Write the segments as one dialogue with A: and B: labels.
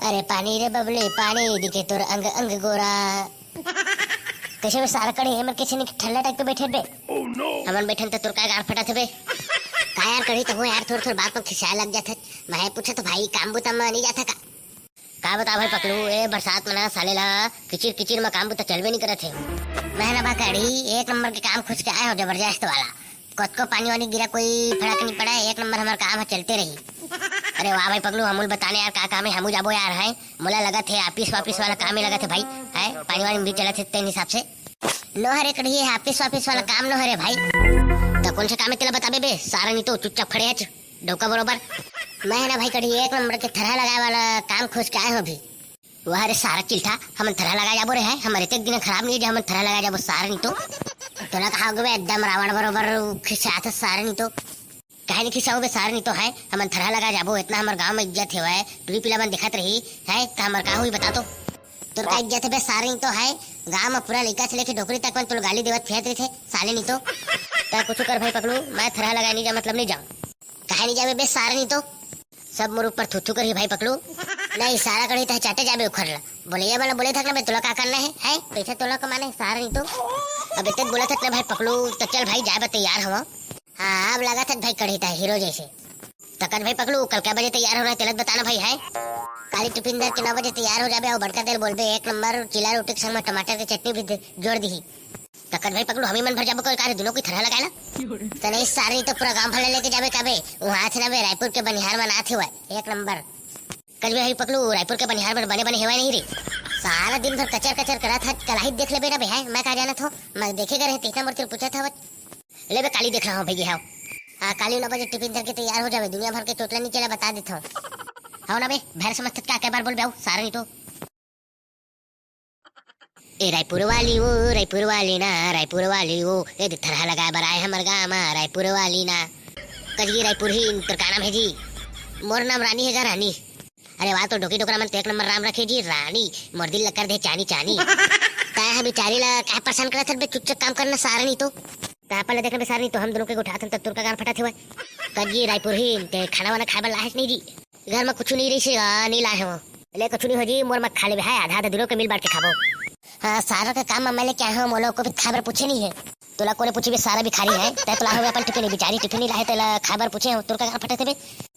A: अरे पानी रे बबले पानी दिखे तोर अंग अंग गोरा। कैसे में सारा कड़ी हमर कैसे नहीं ठल्ला टाइप पे बैठे बे। हमन बैठन तो तोर का गाड़ फटा थे बे। का यार कड़ी तो हो यार थोड़ थोड़ बात में खिसाए लग जात है। मैं पूछा तो भाई काम बुता में नहीं जाता का बता भाई पकड़ू ए बरसात में ना साले ला किचिर किचिर में काम बुता चलवे नहीं करत है। मैं ना बा कड़ी एक नंबर के काम खुश के आए हो जबरदस्त वाला। कत को पानी वानी गिरा कोई फड़क नहीं पड़ा एक नंबर हमारा काम है चलते रही। अरे वाह भाई पगलू हमूल बताने यार का काम है हमू जाबो यार है मोला लगा थे ऑफिस वापिस वाला काम ही लगा थे भाई है पानी वानी भी चला थे तेन हिसाब से नो हरे कड़ी ऑफिस वापिस वाला काम नो हरे भाई तो कौन सा काम है तेला बताबे बे सारा नहीं तो चुपचाप खड़े है डोका बरोबर। मैं ना भाई कड़ी एक नंबर के थरा लगाए वाला काम खोज के आए हो अभी वह अरे सारा चिल्ठा हम थरा लगा जाबो रे है हमारे तक दिन खराब नहीं हम थरा लगा जाबो सारा नहीं तो ना कहा एकदम रावण बरोबर खिसा था सारा नहीं तो कहे नहीं खिसाओ बे सार नहीं तो है हम थरा लगा जाबो इतना हमारे गांव में इज्जत है टूरी पिला बन दिखत रही है तो हमार का हुई बता तो तोर का इज्जत है बे सार नहीं तो है गांव में पूरा लड़का से लेके डोकरी तक में तो गाली देवत फेंक रहे थे साले नहीं तो क्या कुछ कर भाई पकड़ू मैं थरा लगा नहीं जा मतलब नहीं जाऊँ कहे नहीं जाबे बे सार नहीं तो सब मोर ऊपर थुथु कर ही भाई पकड़ू नहीं सारा कड़ी तो चाटे जाबे उखड़ ला बोले ये वाला बोले था ना तुला का करना है पैसा तुला कमाना है सारा नहीं तो अब इतने बोला था भाई पकड़ू तो चल भाई जाए तैयार हो। हाँ अब लगा था भाई कड़ी था हीरो जैसे तकन भाई पकड़ू कल क्या बजे तैयार हो रहा है तिलक बताना भाई है काली टिफिन दर के 9 बजे तैयार हो जाबे और बड़का तेल बोल बे एक नंबर चिला रोटी के संग में टमाटर की चटनी भी जोड़ दी तकन भाई पकड़ू हम ही मन भर जाबो कोई कार्य दोनों की थरा लगाए ना तो नहीं सारी तो पूरा गांव भर लेके जाबे कबे वहां से ना बे रायपुर के बनिहार में नाथ हुआ एक नंबर कल भाई पकड़ू रायपुर के बनिहार में बने बने हेवा नहीं रे सारा दिन भर कचर कचर करा था कल देख ले बेटा है मैं कहा जाना था मैं देखेगा रहे तीसरा मोर पूछा था ले बे काली देख रहा हूँ भैया हाँ काली 9 बजे टिफिन धर के तैयार हो जावे दुनिया भर के चोटला नहीं चला बता देता हूँ हाँ ना बे भैर समझ क्या बार बोल बे सारा नहीं तो ए रायपुर वाली ना रायपुर वाली वो ए थरा लगा बराए हमर गाँव में रायपुर वाली ना कजगी रायपुर ही तो का नाम है जी मोर नाम रानी है रानी अरे वाह तो डोकी डोकरा मन तो एक नंबर राम रखे जी रानी मोर दिल कर दे चानी चानी काय हम बेचारी ला क्या परेशान करा था बे चुपचाप काम करना सारा नहीं तो तापल देखने बे सारा नहीं तो हम दोनों के उठाते तो तुर का गान फटा थे कजी रायपुर ही ते खाना वाना खाए लाहे नहीं जी घर में कुछ नहीं रही से नहीं लाए हो ले कुछ नहीं हो जी मोर मत खा ले है आधा आधा दिनों के मिल बांट के खाबो हाँ सारा का काम मैं क्या हूँ मोलो को भी खाबर पूछे नहीं है तोला कोने पूछी बे सारा भिखारी है तै तोला हो अपन टिफिन बेचारी टिफिन नहीं लाए तेला खाबर पूछे हो तुर का गान फटे थे बे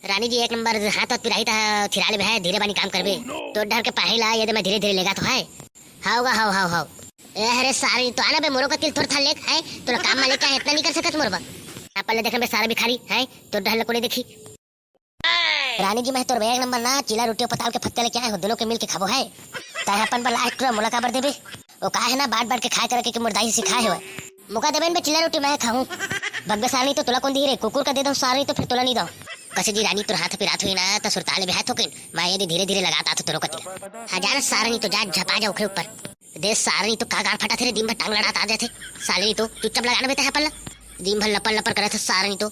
A: रानी जी एक नंबर हाथ हाथ पिराई था थिराले में है धीरे बानी काम करबे तो डर के पाहिला ये मैं धीरे धीरे लेगा तो है हाउगा हाउ ए अरे सारी तो आना बे मोरो का तिल थोड़ा था लेक है तोला काम में लेके इतना नहीं कर सकत मोरबा आपले देखन बे सारा भिखारी है तो डहल कोने देखी रानी जी मैं तोर एक नंबर ना चिला रोटी पताल के फत्ते लेके आए हो दोनों के मिल के खाबो है ताहे अपन पर लाइट पूरा मुलाका बर देबे ओ का है ना बाट बाट के खाए करे के मुर्दाई सिखाए हो मुका देबे बे चिला रोटी मैं खाऊं बग्गे सारी तो तुला कौन दी रे कुकुर का दे दो सारी तो फिर तुला नहीं दो कसे जी रानी तो हाथ पे रात हुई ना तो सुरताले में हाथ होकिन मैं ये धीरे धीरे लगाता तो तोरो कतिला हजार सारा नहीं तो जा झपा जा उखरे ऊपर दे सारा नहीं तो का गाल फटा थे दिन भर टांग लड़ाता आ जाते साले नहीं तो चुपचाप लगाना बेटा है पल्ला दिन भर लपड़ लपड़ करे थे सारा नहीं तो